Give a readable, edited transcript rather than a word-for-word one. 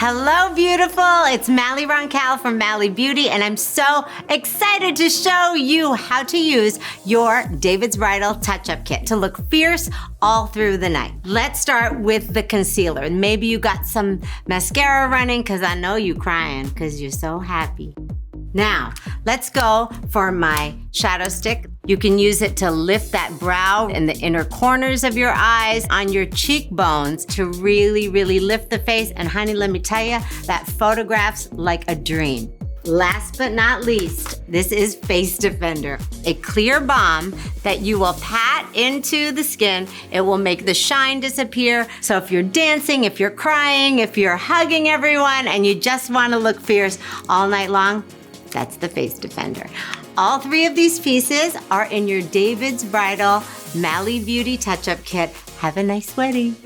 Hello, beautiful. It's Mally Roncal from Mally Beauty, and I'm so excited to show you how to use your David's Bridal Touch-Up Kit to look fierce all through the night. Let's start with the concealer. Maybe you got some mascara running because I know you crying because you're so happy. Now, let's go for my shadow stick. You can use it to lift that brow and the inner corners of your eyes, on your cheekbones to really, really lift the face. And honey, let me tell you, that photographs like a dream. Last but not least, this is Face Defender, a clear balm that you will pat into the skin. It will make the shine disappear. So if you're dancing, if you're crying, if you're hugging everyone, and you just want to look fierce all night long, that's the Face Defender. All three of these pieces are in your David's Bridal Mally Beauty Touch-Up Kit. Have a nice wedding.